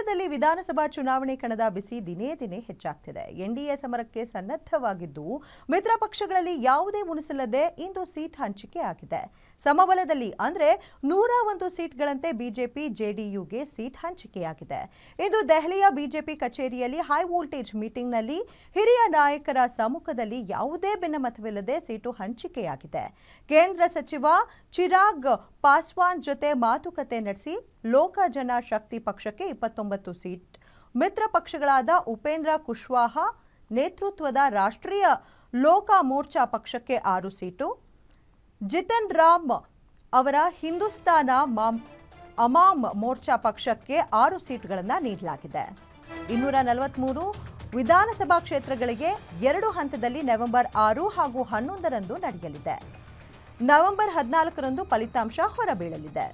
ಕರ್ನಾಟಕದಲ್ಲಿ ವಿಧಾನಸಭಾ ಚುನಾವಣೆ ಕಣದ ಬಿಸಿ ದಿನೇ ದಿನೇ ಹೆಚ್ಚಾಗ್ತಿದೆ. ಎನ್ಡಿಎ ಸಮರಕ್ಕೆ ಸನ್ನದ್ಧವಾಗಿದ್ದು ಮಿತ್ರ ಪಕ್ಷಗಳಲ್ಲಿ ಯಾವುದೇ ಮುನಿಸಿಲ್ಲದೆ ಇಂದು ಸೀಟ್ ಹಂಚಿಕೆ ಆಗಿದೆ. ಸಮಬಲದಲ್ಲಿ ಅಂದ್ರೆ 101 ಸೀಟ್ಗಳಂತೆ ಬಿಜೆಪಿ ಜೆಡಿಯುಗೆ ಸೀಟ್ ಹಂಚಿಕೆಯಾಗಿದೆ. ಇಂದು ದೆಹಲಿಯ ಬಿಜೆಪಿ ಕಚೇರಿಯಲ್ಲಿ ಹೈ ವೋಲ್ಟೇಜ್ ಮೀಟಿಂಗ್ನಲ್ಲಿ ಹಿರಿಯ ನಾಯಕರ ಸಮ್ಮುಖದಲ್ಲಿ ಯಾವುದೇ ಭಿನ್ನಮತವಿಲ್ಲದೆ ಸೀಟು ಹಂಚಿಕೆಯಾಗಿದೆ. ಕೇಂದ್ರ ಸಚಿವ ಚಿರಾಗ್ ಪಾಸ್ವಾನ್ ಜೊತೆ ಮಾತುಕತೆ ನಡೆಸಿ ಲೋಕ ಜನ ಶಕ್ತಿ ಪಕ್ಷಕ್ಕೆ 29 ಸೀಟ್, ಮಿತ್ರ ಪಕ್ಷಗಳಾದ ಉಪೇಂದ್ರ ಕುಶ್ವಾಹಾ ನೇತೃತ್ವದ ರಾಷ್ಟ್ರೀಯ ಲೋಕ ಮೋರ್ಚಾ ಪಕ್ಷಕ್ಕೆ 6 ಸೀಟು, ಜಿತನ್ ರಾಮ್ ಅವರ ಹಿಂದೂಸ್ತಾನ ಅಮಾಮ್ ಮೋರ್ಚಾ ಪಕ್ಷಕ್ಕೆ 6 ಸೀಟ್ಗಳನ್ನು ನೀಡಲಾಗಿದೆ. 243 ವಿಧಾನಸಭಾ ಕ್ಷೇತ್ರಗಳಿಗೆ 2 ಹಂತದಲ್ಲಿ ನವೆಂಬರ್ 6 ಹಾಗೂ 11ರಂದು ನಡೆಯಲಿದೆ. ನವೆಂಬರ್ 14ರಂದು ಫಲಿತಾಂಶ ಹೊರಬೀಳಲಿದೆ.